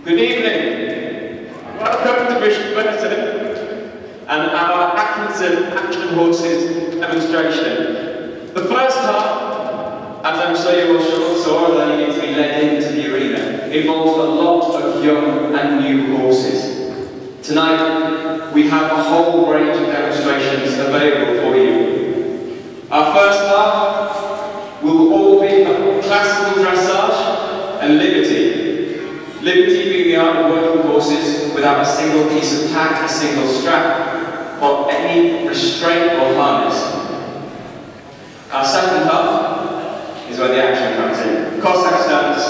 Good evening. Welcome to Bishop Burton and our Atkinson Action Horses demonstration. The first part, as I'm sure you all saw, although you need to be led into the arena, involves a lot of young and new horses. Tonight, we have a whole range of demonstrations available for you. Our first part will all be classical dressage and liberty. Liberty being the art of working horses without a single piece of tack, a single strap, or any restraint or harness. Our second half is where the action comes in. Cossack stunts,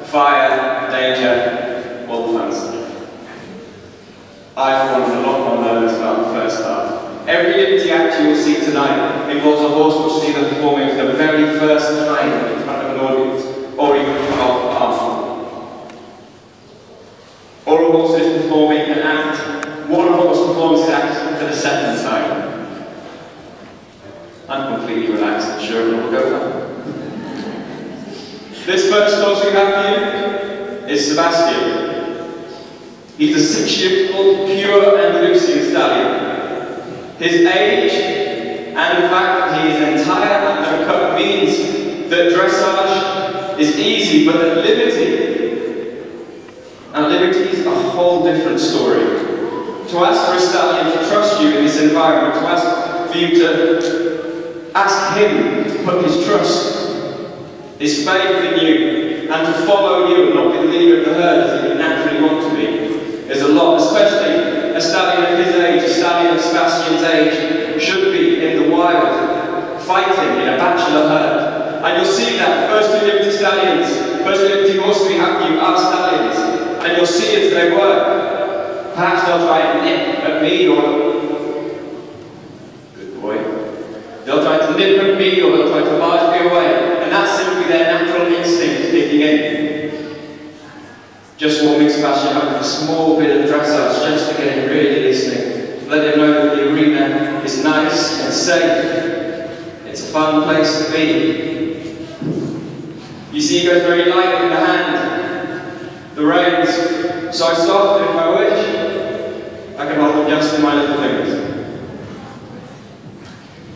fire, danger, all the fun stuff. I for one a lot more nervous about the first half. Every liberty act you will see tonight involves a horse which will see them performing for the very first time in front of an audience, or even in front of half. Or a horse is performing an act, one horse performs his act for the second time. I'm completely relaxed and sure it will go well. This first horse we have for you is Sebastian. He's a 6-year-old pure Andalusian stallion. His age, and in fact his entire undercut, means that dressage is easy, but that liberty, and liberty is a whole different story. To ask for a stallion to trust you in this environment, to ask for you to ask him to put his trust, his faith in you, and to follow you and not be the leader of the herd as you naturally want to be, is a lot, especially a stallion of his age, a stallion of Sebastian's age, should be in the wild, fighting in a bachelor herd. And you'll see that the first two liberty stallions, first liberty horses we have for you are stallions. And you'll see as they work. Perhaps they'll try and nip at me, or good boy. They'll try to nip at me, or they'll try to barge me away. And that's simply their natural instinct kicking in. Just warming Sebastian up with a small bit of dressage, just to get him really listening. Let him know that the arena is nice and safe. It's a fun place to be. You see, he goes very light in the hand. The reins, so soft, if I wish, I can hold them just in my little fingers.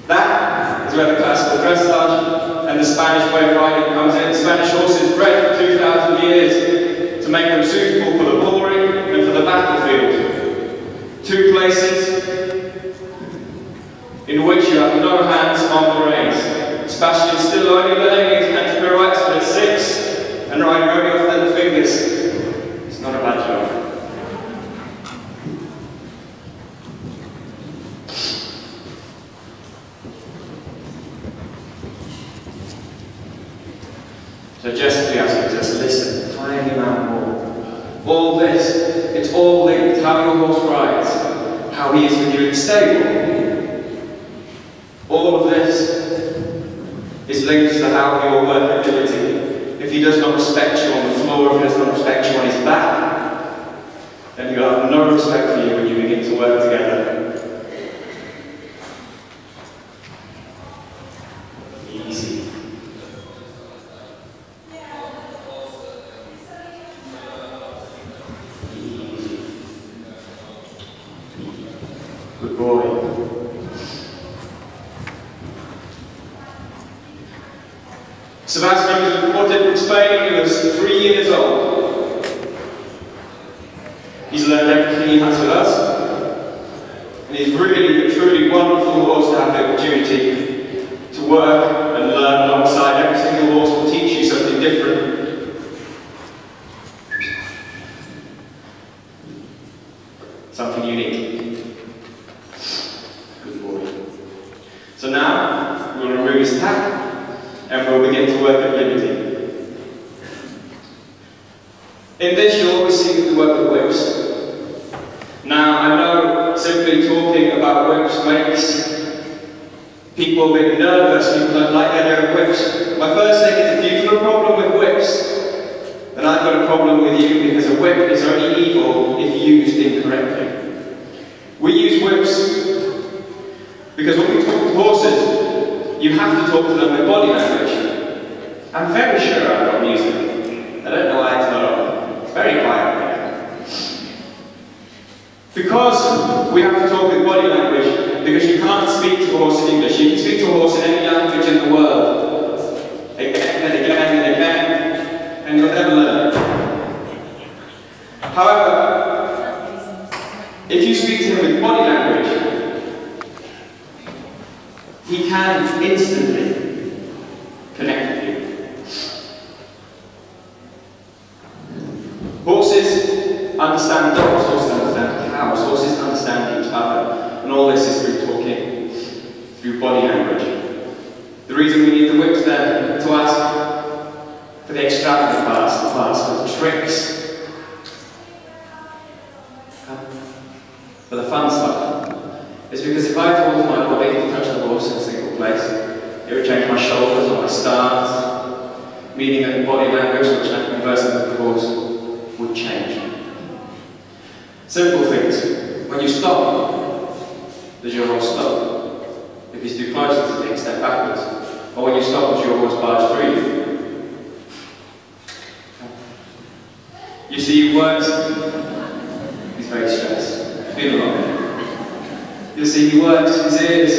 That is where the classical dressage and the Spanish way of riding comes in. Spanish horses bred for 2,000 years to make them suitable for the bull ring and for the battlefield. Two places in which you have no hands on the reins. Sebastian still only learning his anti-pirouettes at 6 and riding only off little fingers. Not a bad job. So just to ask you, just listen, a tiny amount more. All this, it's all linked. How your horse rides, how he is with you in the stable. All of this is linked to how your workability. If he does not respect you on the floor, if he does not respect you on his back, then he'll have no respect for you when you begin to work together. Easy. Easy. Good boy. Sebastian was imported from Spain when he was 3 years old. He's learned everything he has with us. And he's really a truly wonderful horse to have the opportunity to work and learn alongside. Every single horse will teach you something different. Something unique. Good boy. So now, we'll remove his tack. And we'll begin to work at liberty. In this, you'll always see that we work with whips. Now, I know simply talking about whips makes people a bit nervous, people don't like the idea of whips. My first thing is, if you've got a problem with whips, then I've got a problem with you, because a whip is only evil if used incorrectly. We use whips because when we talk to horses, you have to talk to them with body language. I'm very sure I'm not music. I don't know why it's not on. It's very quiet. Because we have to talk with body language, because you can't speak to a horse in English, you can speak to a horse in any language in the world, again and again and again, and you'll never learn. However, if you speak to him with body language, he can instantly connect with you. Horses understand dogs, horses understand cows, horses understand each other, and all this is through talking, through body language. The reason we need the whips then to ask for the extravagant parts, the parts for the tricks, for the fun stuff, is because if I told my body to touch the horse in a single place, it would change my shoulders or my stance, meaning that the body language which I'm conversing with the horse would change. Simple things. When you stop, does your horse stop? If he's too close, does he take a step backwards? Or when you stop, does your horse barge through you? You see, words. He's very stressed. Feel a lot. You'll see he works his ears,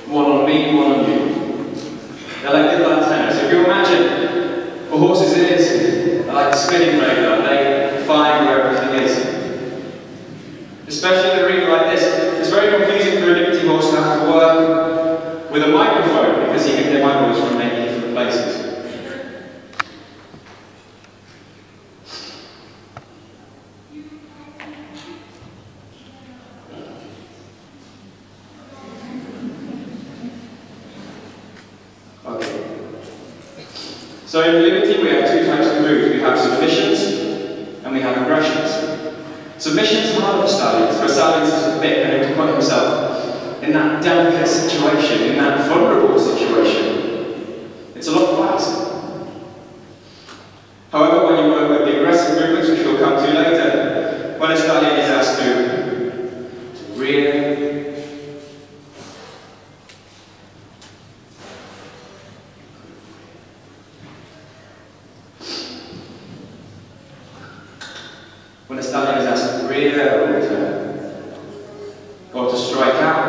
one on me, one on you. They're like little antennas. So if you imagine a horse's ears are like a spinning radar, they find where everything is. Especially in an arena like this, it's very confusing for a liberty horse to have to work with a microphone because he can hear my voice from many different places. So in liberty we have two types of moves. We have submissions and we have aggressions. Submissions are hard for stallions. For a stallion to submit and to put himself in that delicate situation, in that vulnerable situation. It's a lot faster. However, when you work with the aggressive movements, which we'll come to later, when a stallion is asked to rear, when a stallion is asked to rear or to strike out,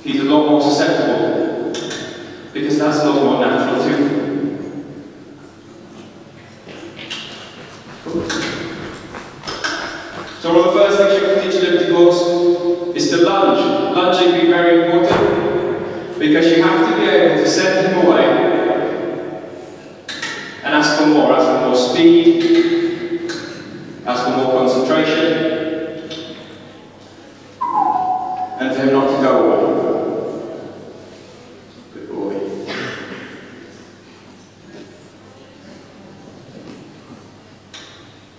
he's a lot more susceptible because that's a lot more natural to him. So one of the first things you have to teach a liberty horse is to lunge. Lunging being very important because you have to be able to send him away and ask for more speed, ask for more concentration, and for him not to go away. Good boy.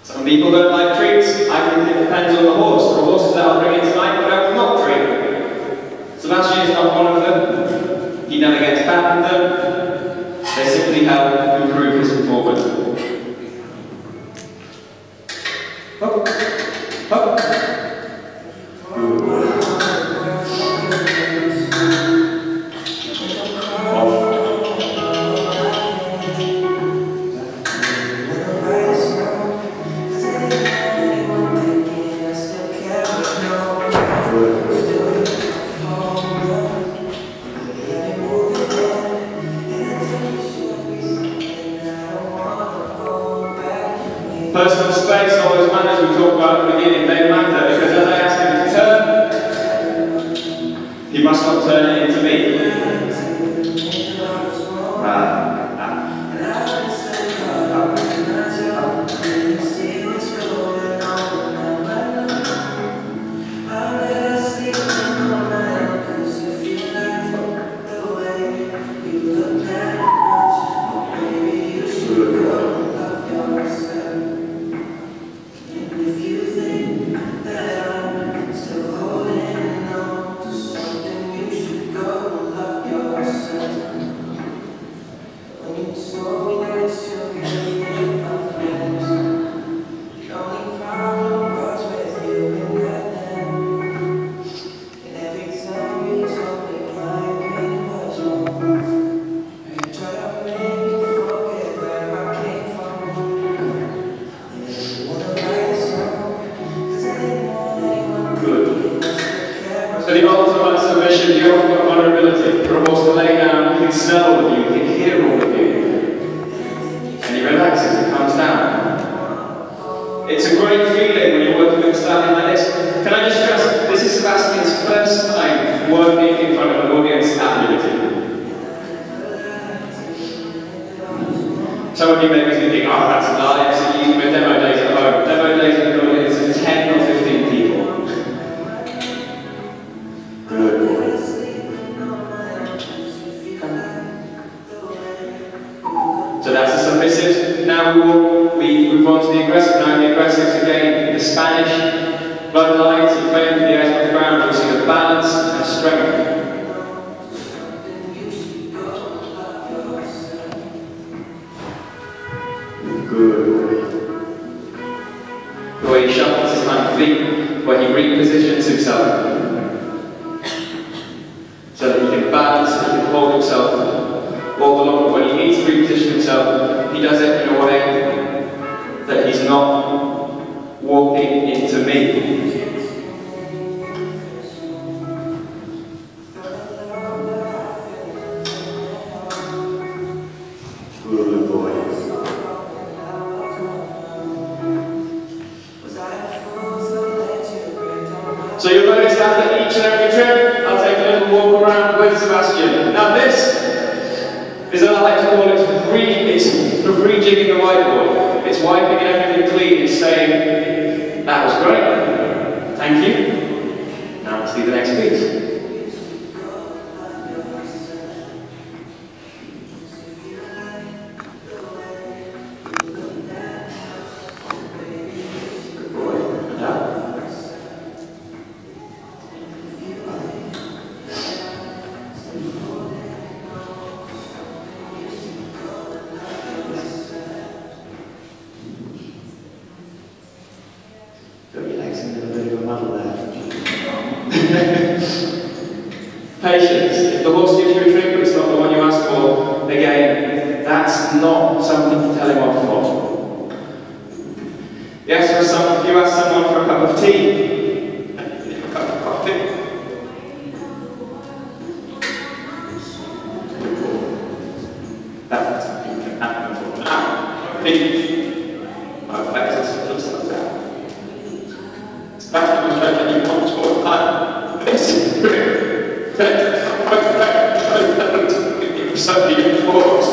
Some people don't like treats. I think it depends on the horse. The horses that I'll bring in tonight, but I will not treat. Sebastian is not one of them. He never gets bad with them. They simply help improve his performance. Up, up. Personal space, all those manners we talked about at the beginning, they matter because as I ask him to turn, he must not turn it into me. smell all of you, he can hear all of you. And he relaxes and calms down. It's a great feeling when you're working with a stallion like this. Can I just stress, this is Sebastian's first time working in front of an audience at Liberty. Some of you may be thinking, oh, that's a lie, so you use my demo days at home. Demo days with an audience of 10 or 15 people. Good boys. So that's the submissive. Now we move on to the aggressive. Now the aggressives again, the Spanish bloodlines, you play with the edge of the ground, you'll see the balance and strength. Good. The way he shuffles his hind feet, where he repositions himself. So that he can balance, he can hold himself all along. When he needs to reposition himself, he does it in a way that he's not walking into me. Good boy. So you'll notice after each and every trip, I'll take a little walk around with Sebastian. Now this is what I like to call it the free jigging the whiteboard. It's wiping everything clean. It's saying, that was great, thank you. Now let's do the next piece. Good boy. Now. Patience. If the horse gives you a trick but it's not the one you asked for, again, that's not something to tell him off for. You ask someone for a cup of tea, a cup of coffee. That's something that can happen for now. My plexus looks like that. Back to the treasure you want to all the time. This is great. Somebody applause.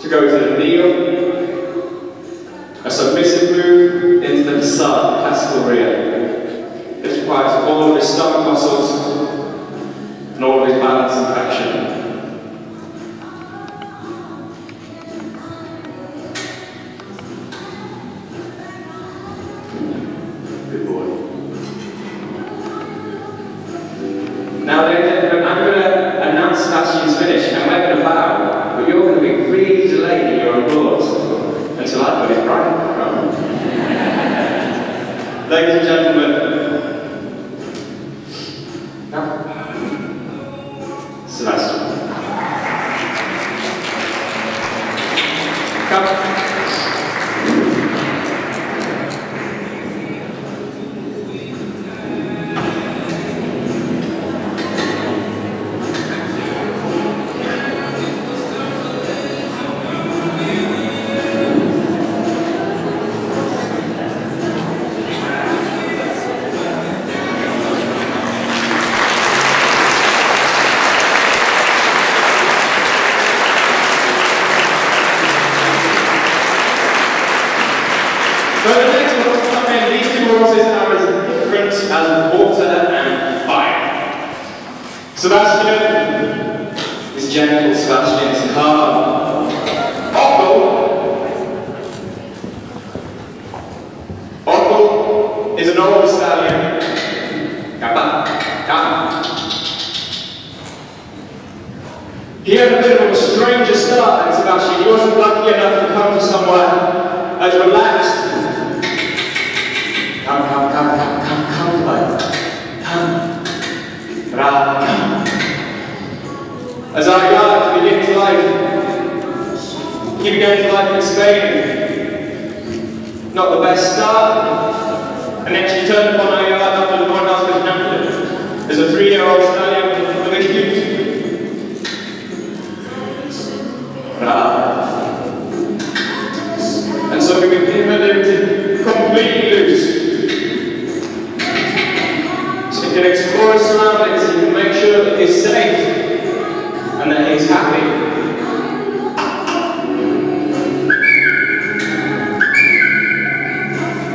To go to the kneel, a submissive move into the facade, classical rear. This requires all of his stomach muscles and all of his balance and traction. Now I'm going to announce Sebastian's finish and we're going to bow, but you're going to be really delayed in your applause until I've got it right. Ladies and gentlemen, now, Sebastian. Come. So the next one will come in. These two horses are as different as water and fire. Sebastian is gentle, Sebastian is calm. Otto is an old stallion. Come. He had a bit of a stranger start than Sebastian. He wasn't lucky enough to come to somewhere as relaxed. Come, boy. Come. As our yard begins life, he began his life in Spain. Not the best start, and then she turned upon our yard after the one husband 3-year-old stallion with a huge and so we can keep him completely loose. So you can explore his surroundings, you can make sure that he's safe and that he's happy.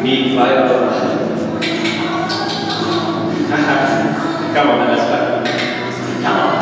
Need fire. Come on, let's go. Come on.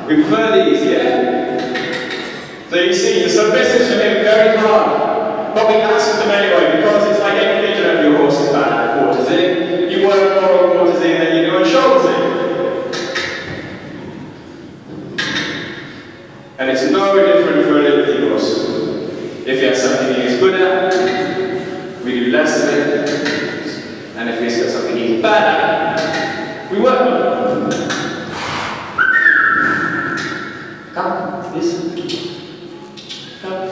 We prefer these, yeah? So you see, the submissives are hit very hard, but we ask them anyway, because it's like any vision of your horse's back, quarters in, you work more on quarters in than you do on shoulders in. And it's no different for a Liberty horse. If he has something he is good at, we do less of it, And if he's got something even better, we work on it. Come, this. Come.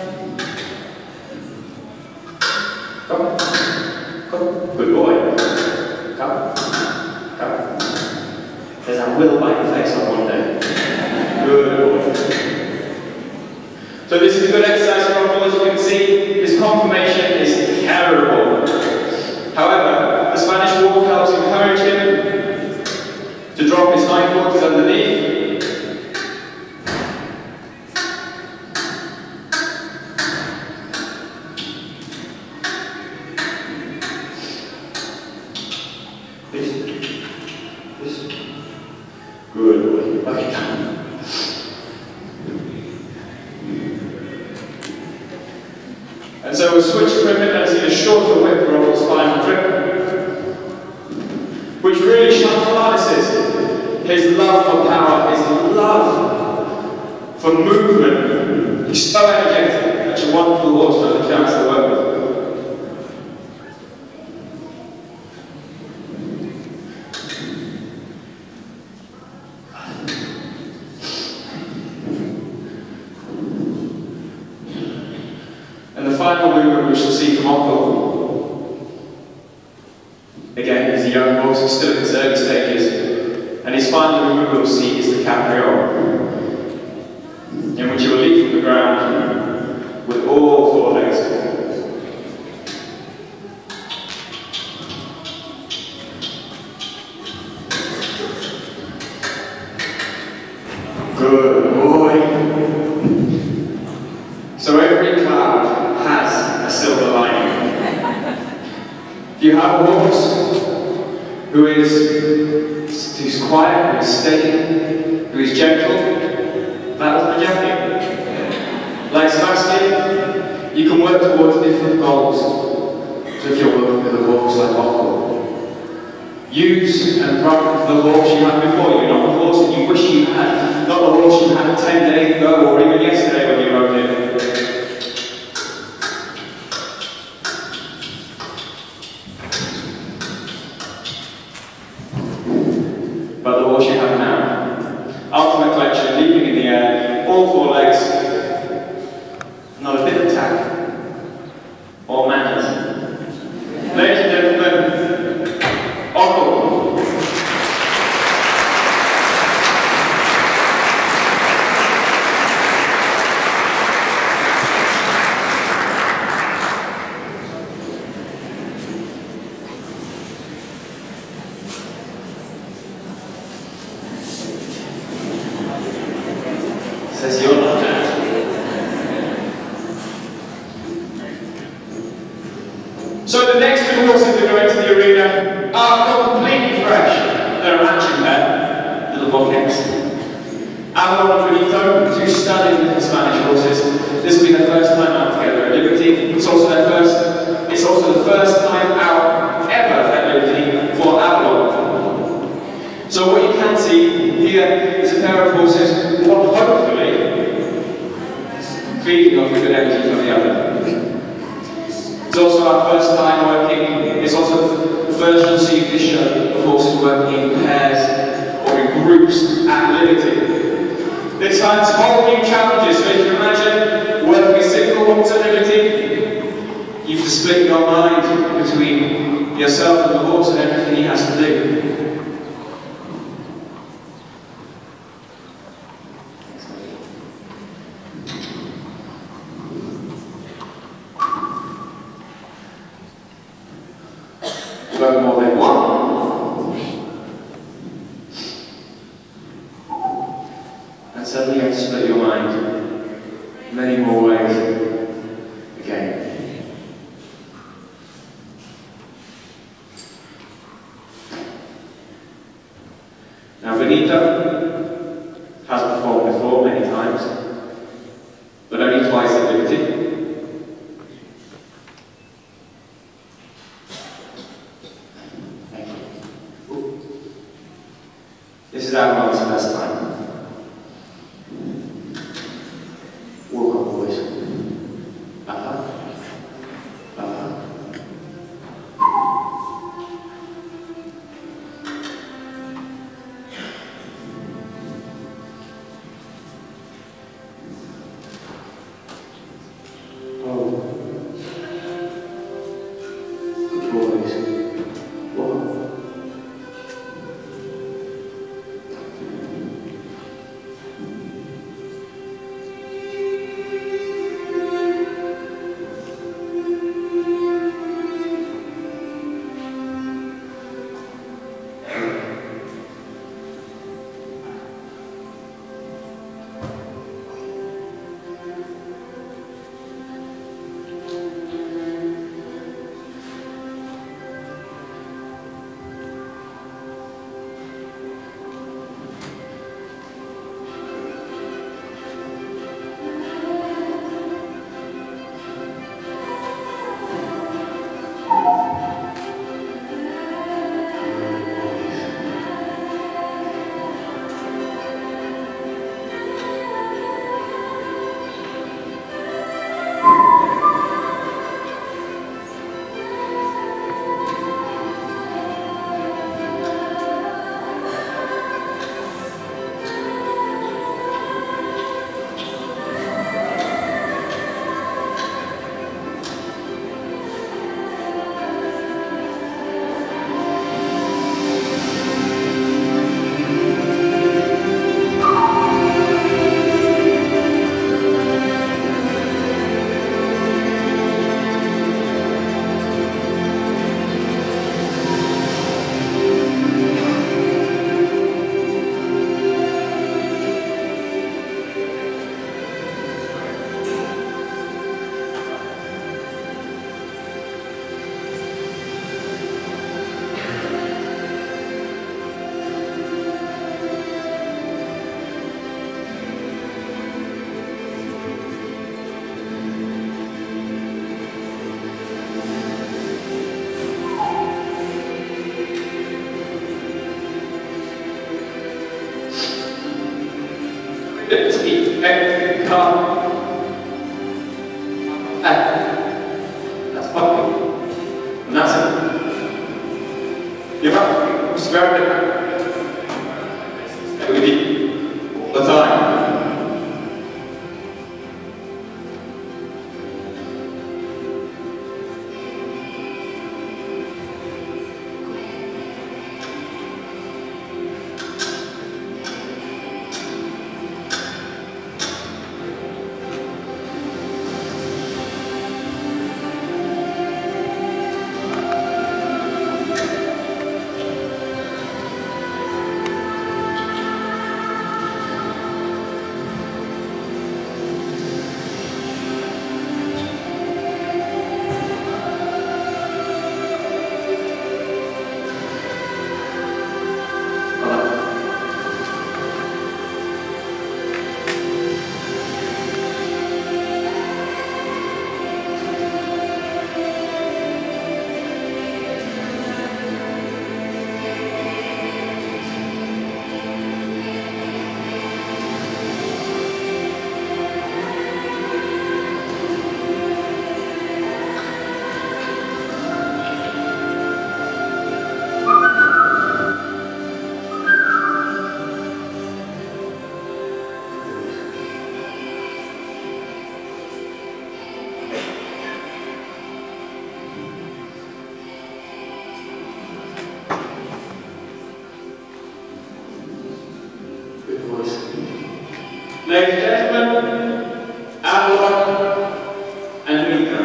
Come. Come. Good boy. Come. Come. There's a will bite your face on one day. Good boy. So this is a good exercise for Uncle. As you can see, his conformation is terrible. However, the Spanish walk helps encourage him to drop his hindquarters underneath. This. Good boy. Okay, come. And so we'll switch equipment and see a shorter whip roll spinal trip, which really harnesses his love for power, his love for movement. He's so energetic, such a wonderful horse to have the chance to work with. And the final movement we shall see from Uncle, again, he's a young horse, he's still in his early stages, and his final movement we'll see is the capriole, in which he will leap from the ground with all four legs. Good boy. So every cloud has a silver lining. If you have a horse who's quiet, who's steady, who is gentle, that was my jacket. Like Sebastian, you can work towards different goals. So if you're working with a horse like Otto, use and practice the horse you had before you, not the horse that you wish you had, not the horse you had 10 days ago or even yesterday when you rode it. But the horse you have now. Ultimate collection, leaping in the air, all four legs, not a bit of tack, or manners. Ladies and gentlemen, Uncle. Says you're not dead. So the next two horses that go into the arena are completely fresh. They're a matching pair, little bookends. Avalon and Benito, two stunning little Spanish horses. This will be their first time out together at Liberty. It's also the first time out ever at Liberty for Avalon. So what you can see here is a pair of horses, one hopefully feeding off the good energy from the other. It's also our first time working, it's also the first you'll see this show of horses working in pairs or in groups at Liberty. This has whole new challenges, so if you imagine working a single horse at Liberty, you have to split your mind between yourself and the horse and everything he has to do. Work more than one. And suddenly you have to split your mind many more ways again. Now Benito has performed before many times, but only twice at Liberty. This is Avalon's first time. Walk on, boys. 50, calm. That's puppy. And that's it. You're up. Square it. And we did all the time. Ladies and gentlemen, Avalon and Mika.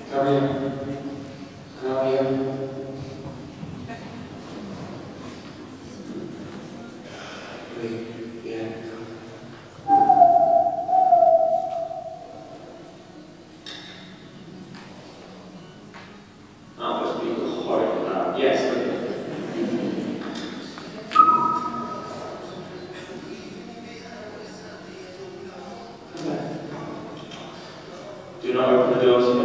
How are you? How are you? Yeah. Do not open the doors yet.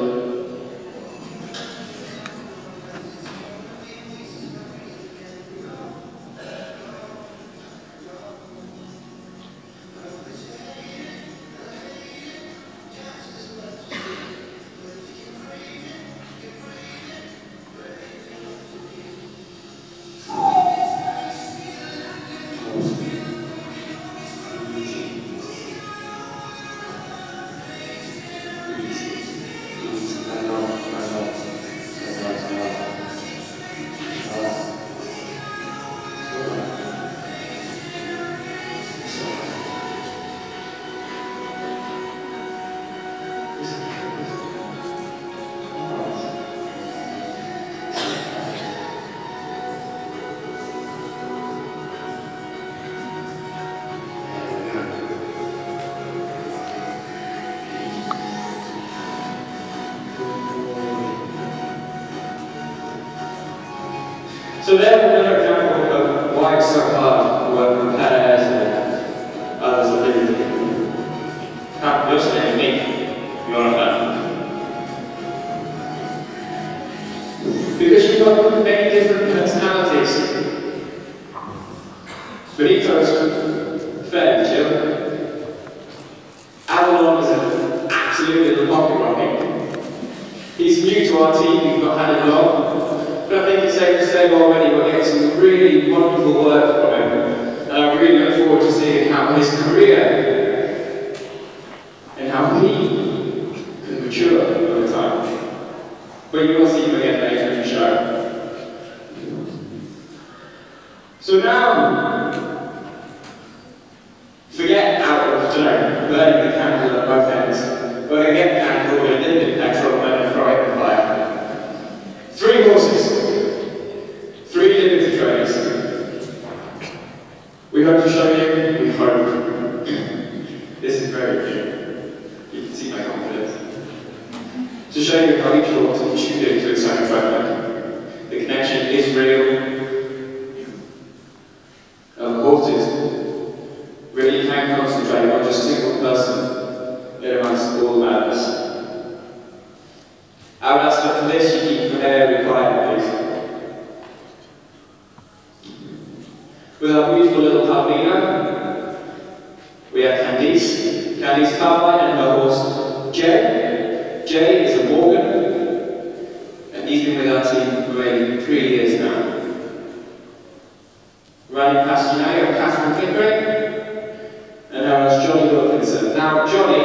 So there another example of why it's so hard to work with pairs and others that really do. You're saying me, you're a fan. Because you've got many different personalities. Benito's fairly chill. Avalon is absolutely the pocket rocket. He's new to our team, we've not had him long. But I think it's safe to say already we're getting some really wonderful work from him. And I really look forward to seeing how his career and how he can mature over time. But you will see him again later in the show. So now, forget out of today, burning the candle at both ends. We're going to get the candle, we're going to dip it in petrol, and then throw it in the fire. 3 horses. 3 limited trays. We hope to show you, we hope. This is very clear. You can see my confidence. To show you how each horse is tuned into its own track. The connection is real. Horses really can concentrate on just a single person in amongst all the madness. leader. We have Candice. Candice Cartwright and her horse, Jay. Jay is a Morgan, and he's been with our team for maybe 3 years now. Running past you now, you have Catherine Kickerick, and her is Johnny Wilkinson. Now, Johnny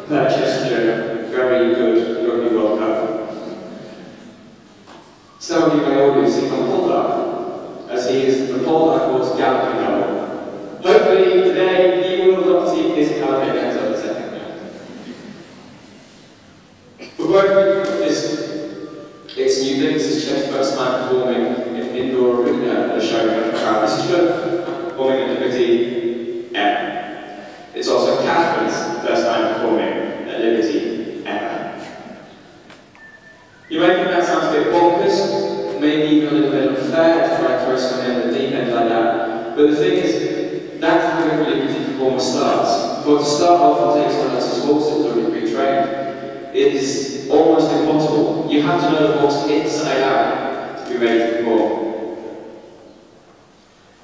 purchased a very good Rugby World Cup. Some of you may already see on Poldark, as he is the Poldark horse galloping double. Hopefully today you will not see this galloping until the second round. For both it's new thing, this is Chet's first time performing in an indoor arena at a show in the crowd. This is Chet performing at Liberty ever. It's also Catherine's first time performing at Liberty ever. You may think that sounds a bit bonkers, maybe even a little bit unfair to try and throw someone in the deep end like that, but the thing is, that's how the Liberty performer starts. For it to start off and take someone else's horse that's already pre-trained, it is almost impossible. You have to know the horse inside out to be ready to perform.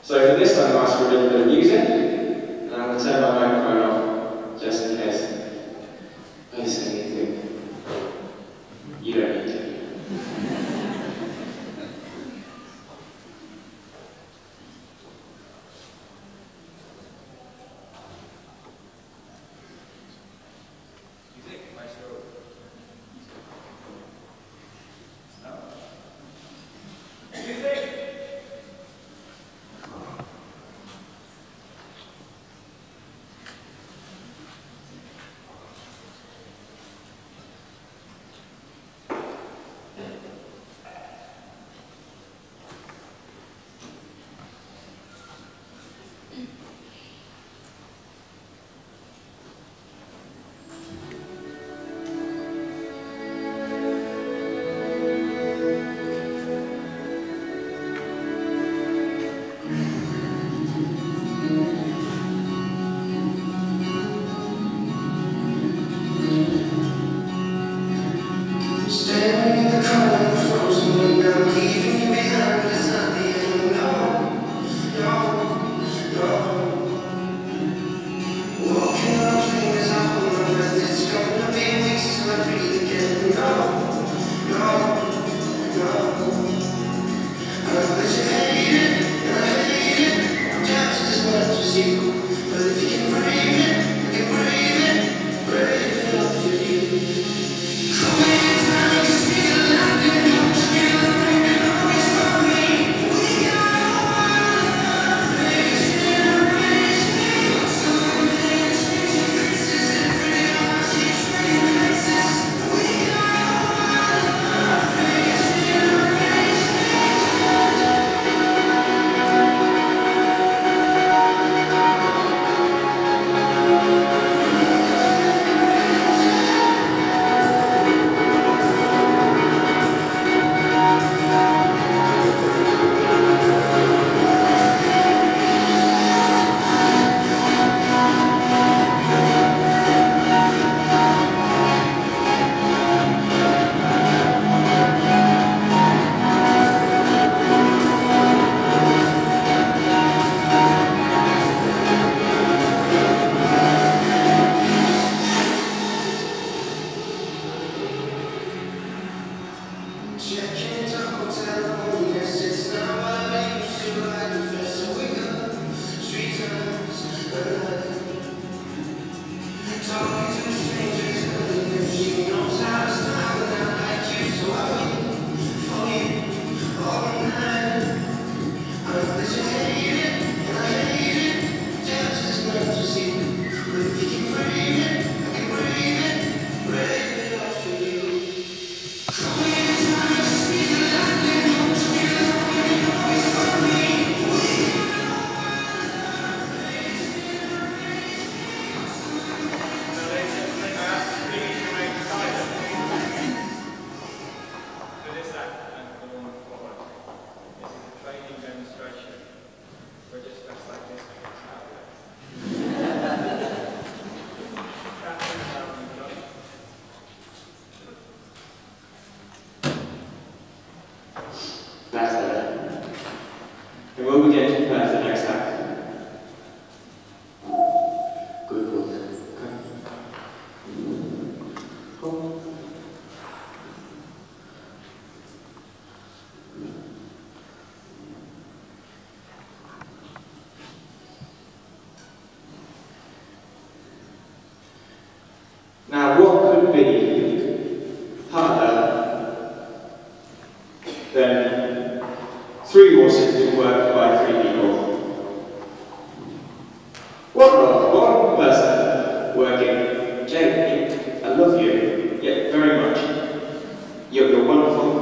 So for this time, I asked for a little bit of music, and I'm going to turn my microphone off just in case I say anything. You don't need to. be harder than 3 horses being worked by 3 people. One person working. Jake, I love you. Yeah, very much. You're wonderful.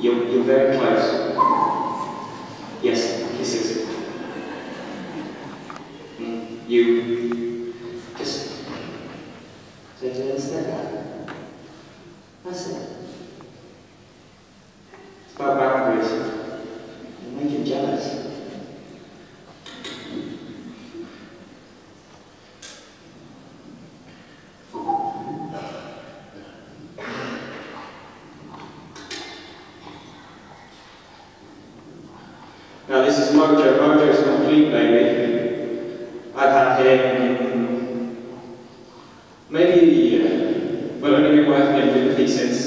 You're very close. Yes, kisses. You just take a little step back. That's it. It's about boundaries. You make him jealous. Now this is Mojo. Mojo's a complete baby. I've had him maybe a year, but I've only been working in Peaky since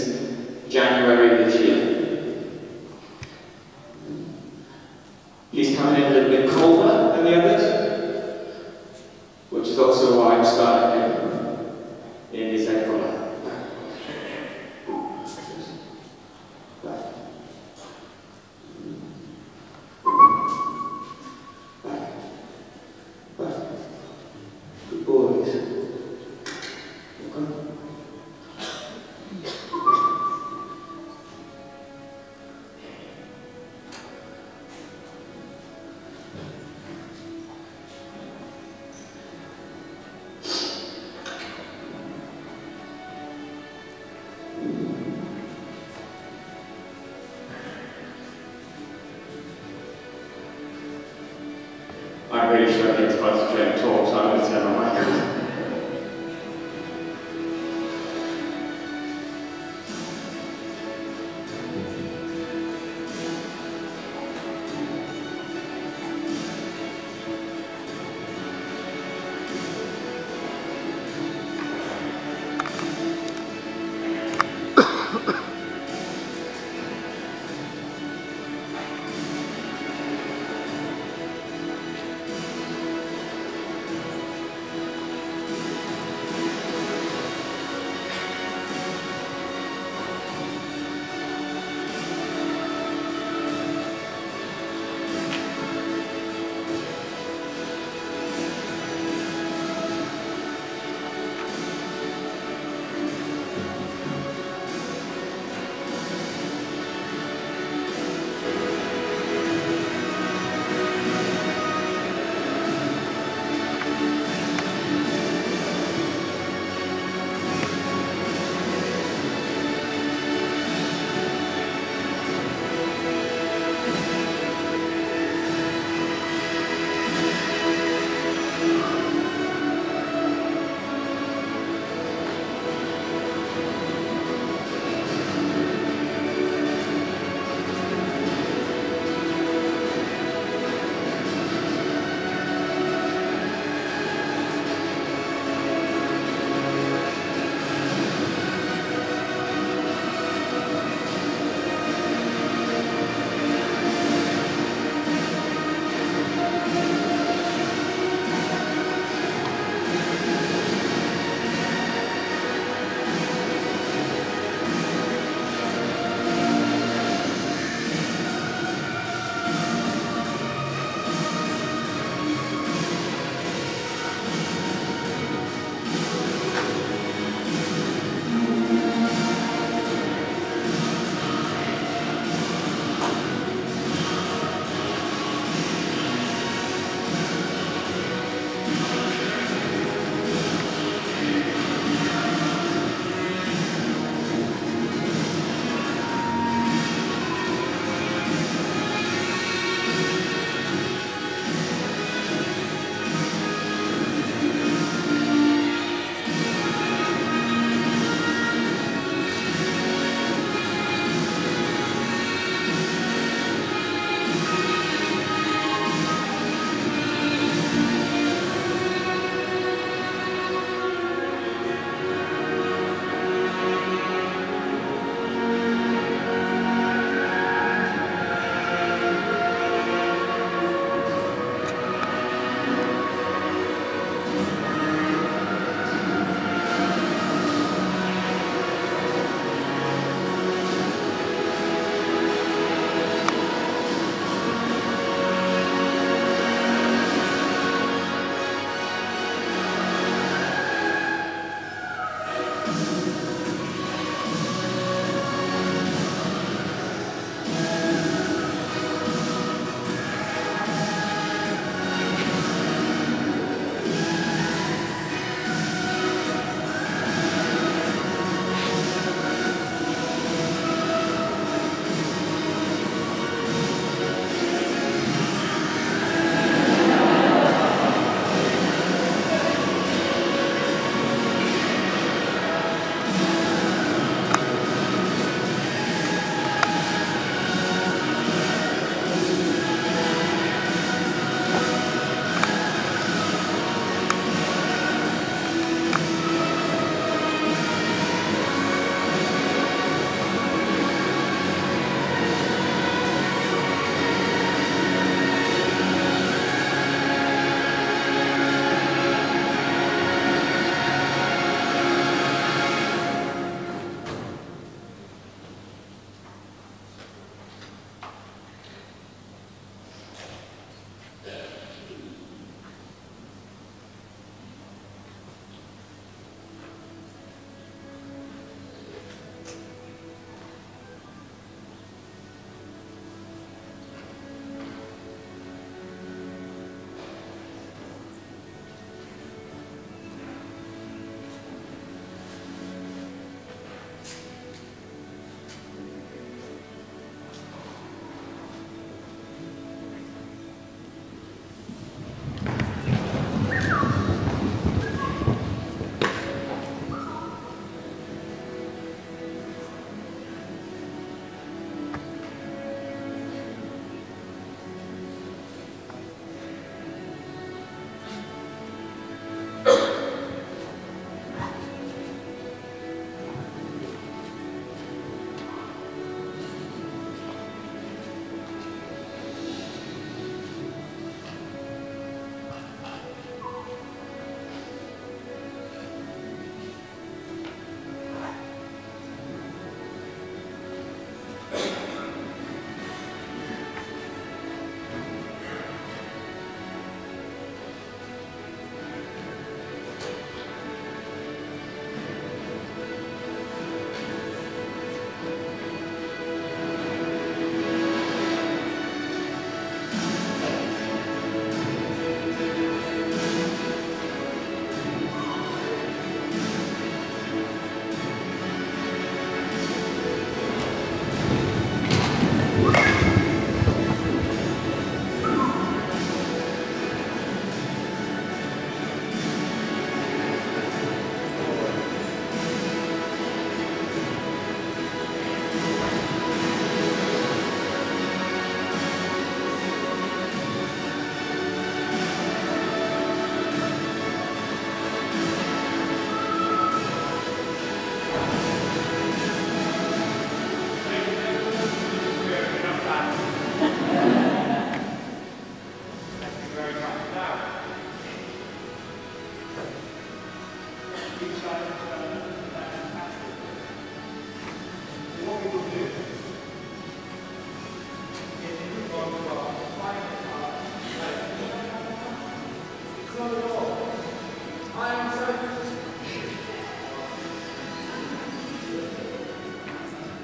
January this year. He's coming in a little bit colder than the others, which is also why I'm starting him in his head collar. I'm really struggling to concentrate and talk, so I'm going to turn my mic on.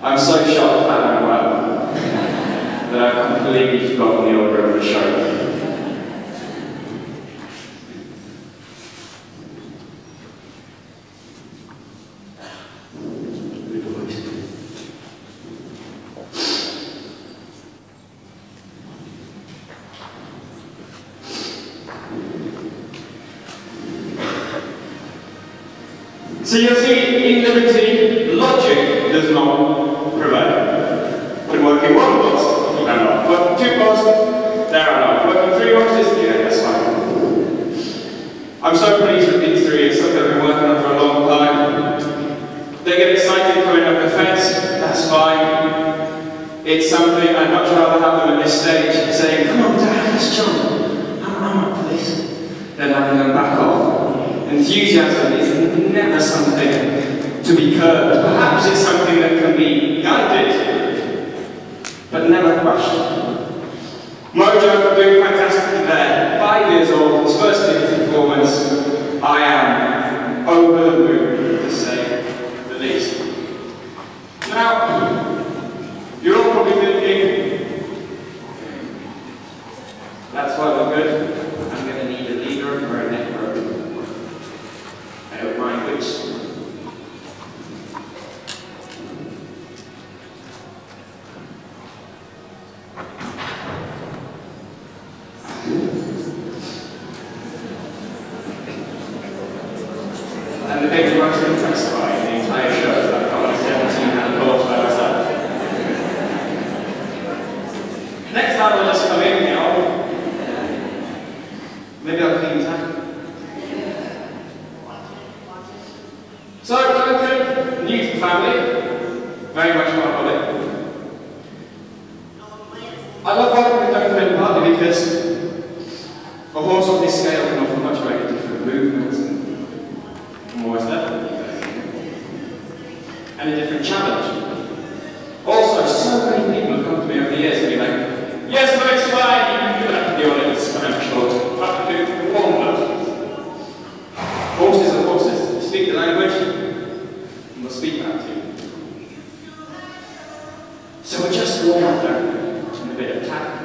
I'm so shocked that I'm well that I've completely forgotten the order of the show. So you'll see, in liberty, logic does not prevail. When working one horse, you can off. Working two horses, there and off. Working three horses, yeah, that's fine. I'm so pleased with these three. It's something I've been working on for a long time. They get excited coming up the fence, that's fine. It's something I'd much rather have them at this stage saying, come on, Dad, let's jump. I'm up for this. Than having them back off. Enthusiasm is never something to be curbed. Perhaps it's something that can be guided, but never questioned. Mojo doing fantastically there. 5 years old, his first Guinness performance. I am over the moon, to say the least. Now, you're all probably thinking, that's why we're good. I'm going to need a leader or a neck rope. I don't mind which. And the big most impressed by the entire show is that I've got a 17-hand horse by myself. Next time I'll just come in now. Maybe I'll clean tackle. So, Duncan, new to the family, very much my hobby. I love working with Duncan partly because a horse on this scale can offer much very different movements and more level, and a different challenge. Also, so many people have come to me over the years and be like, yes, but it's fine, you can do that to the audience, I'm short, I can do one word. Horses are horses, speak the language, and we'll speak back to you. So we're just going out there in a bit of tact.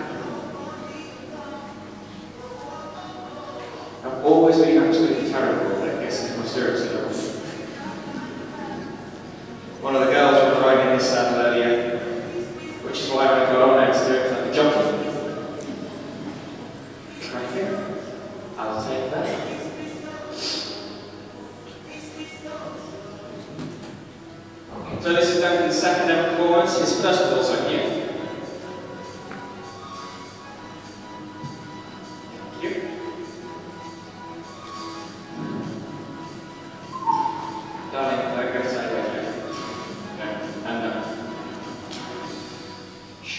I've always been absolutely terrible at getting my stirrups in. One of the girls was riding this saddle earlier, which is why when I got on next to it, I could jump. Right here. I'll take that. So this is Duncan's second ever performance, his first was also here. Thank you. Darling, don't go sideways here. No, and no. Shh.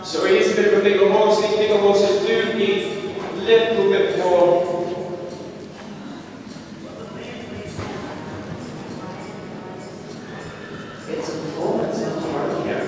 So he is a bit of a bigger horse. These bigger horses do need a little bit more. It's a performance, it's hard here.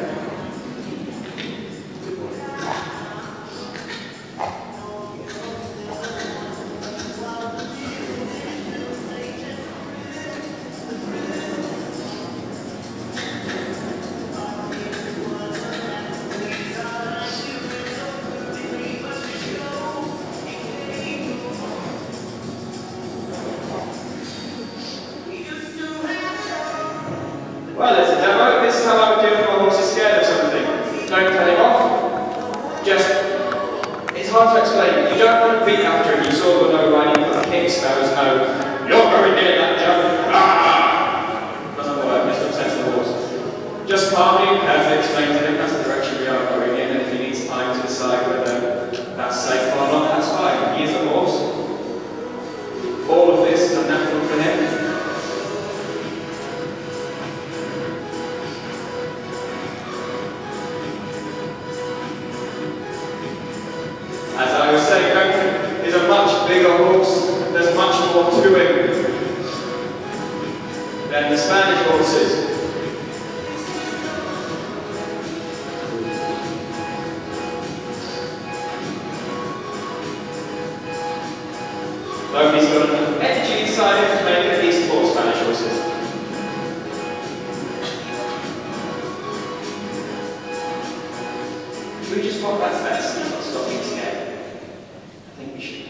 Well, it's a demo. This is how I would do it if my horse is scared of something. Don't tell him off. Just, it's hard to explain. You don't want to beat after him. You sort of know riding for kicks. There was no, you're very near that jump. Ah! Doesn't work. Just upsets the harmony, carefully explain to him that's the direction we are going in, and if he needs time to decide whether that's safe or not, that's fine. He is a horse. All of this is unnatural for him. As I was saying, Atkinson is a much bigger horse. There's much more to him than the Spanish horses. Though he's got an energy inside him to make at least 4 Spanish horses. Should we just walk that fast and not stop being scared? I think we should.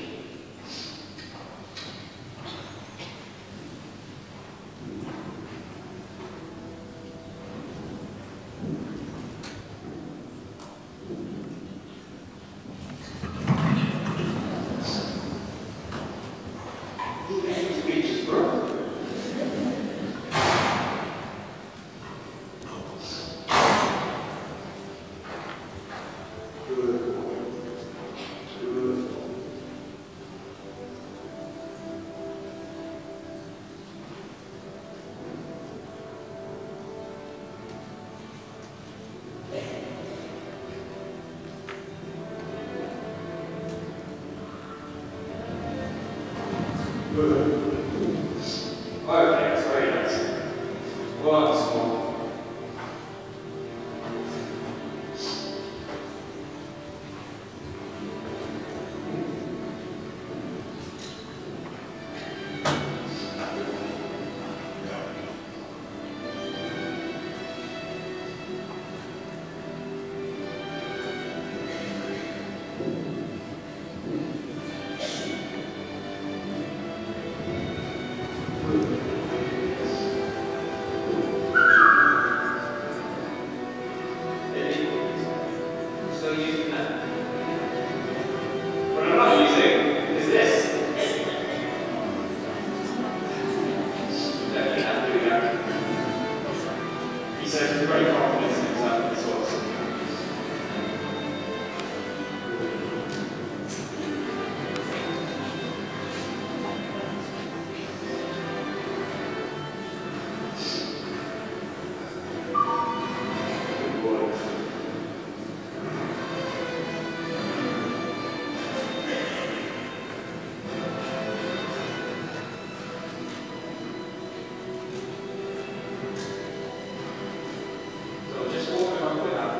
Okay, that's very nice. Once more. Just walk on without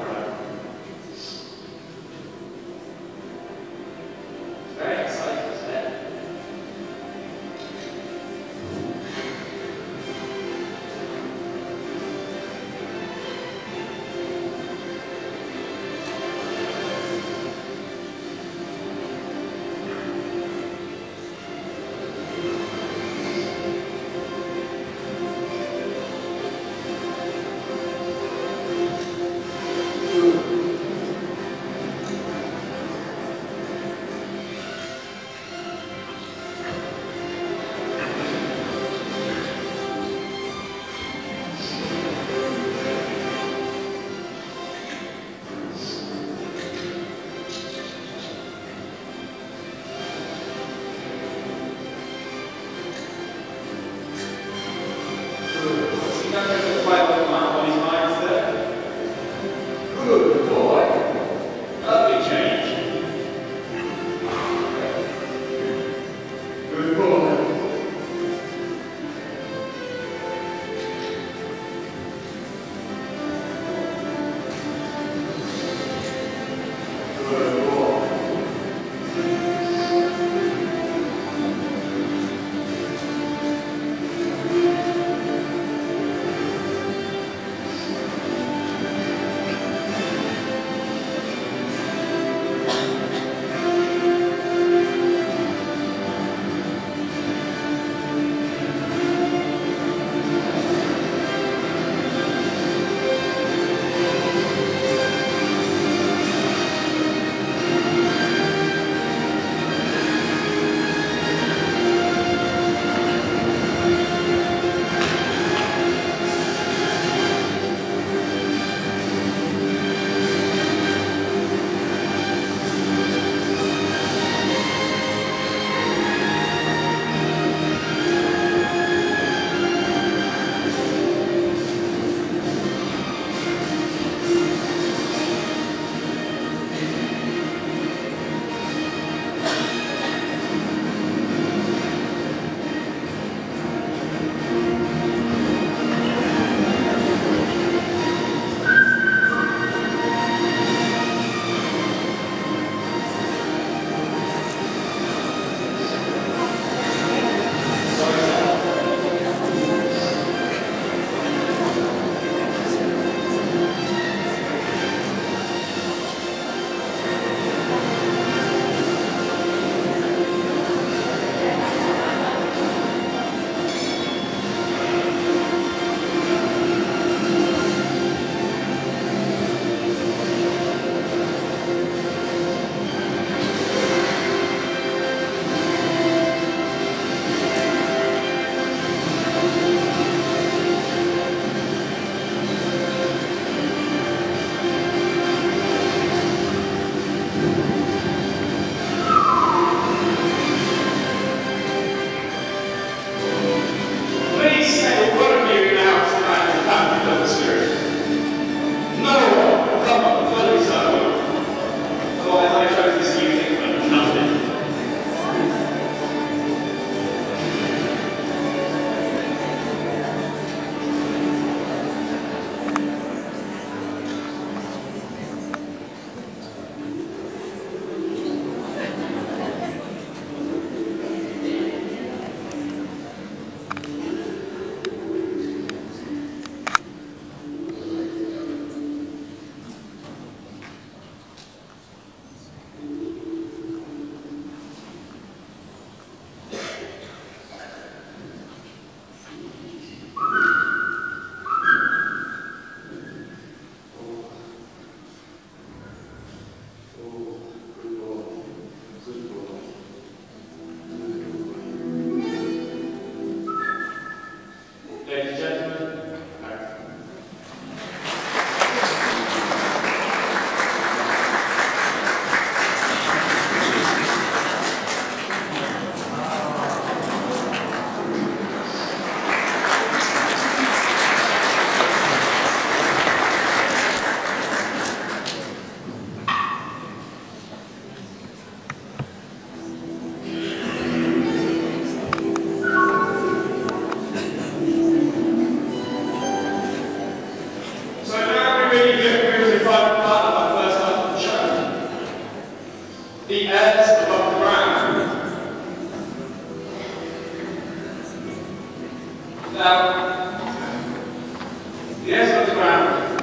Guinness underground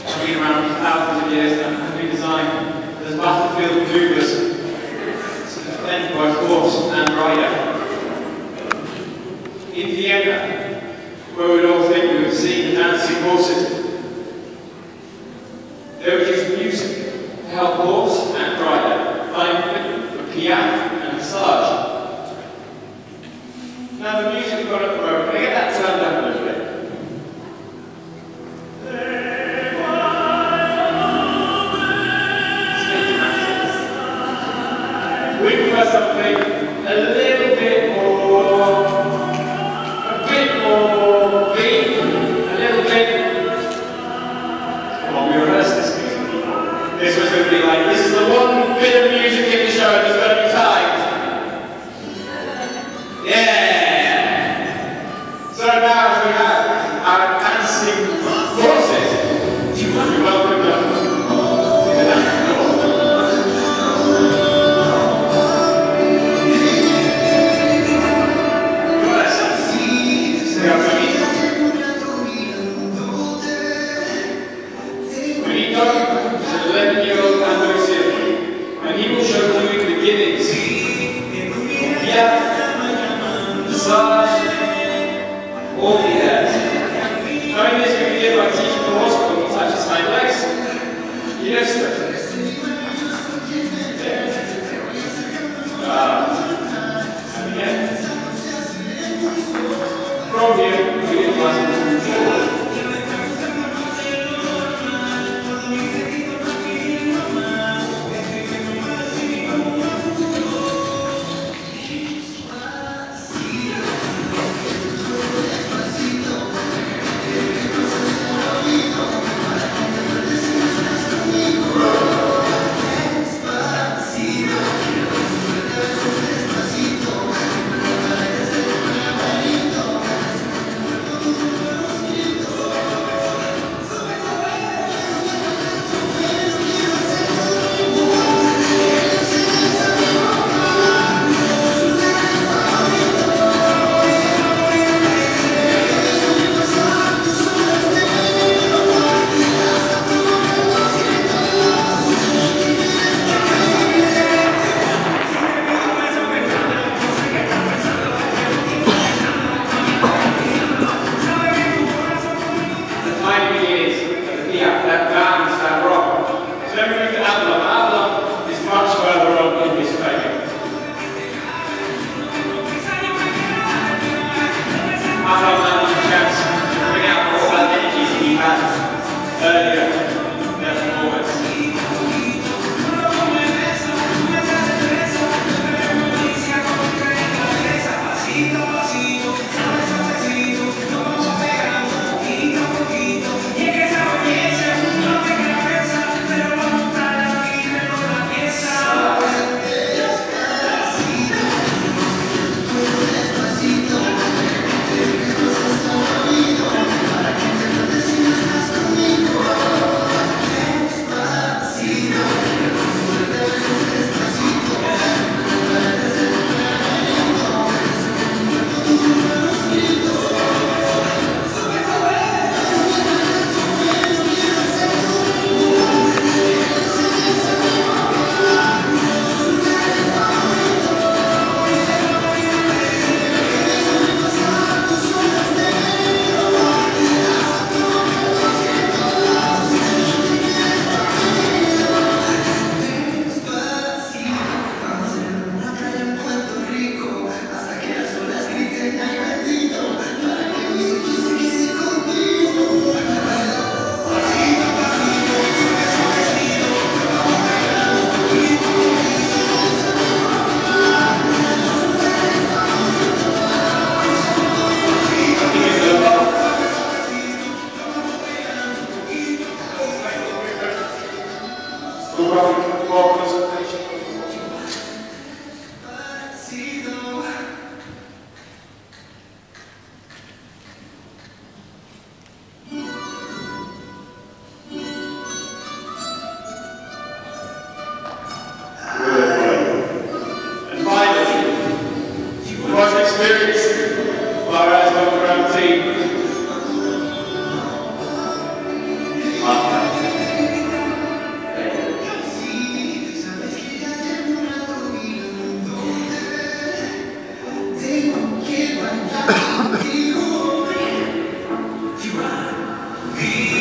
has been around for thousands of years and has been designed as battlefield maneuvers defended by horse and rider. In Vienna, where we'd all think we would see the dancing horses, they would use music to help horse and rider find rhythm for piaffe and massage. Now the music we've got at the moment, can I get that turned up a little bit? We prefer something a little bit more beat, a little bit. Come on, we rehearsed this music. This was going to be like, this is the one bit of music in the show that's going to be timed. Yeah! So now we have our dancing horses. We welcome them to the dance floor. And he will show you the beginnings. Yeah, massage, all the airs. Showing this we begin by teaching the horse when he touches hind legs. Yes, sir. And again. From here, we get lessons forward. experience of our Asphalt Ground team. We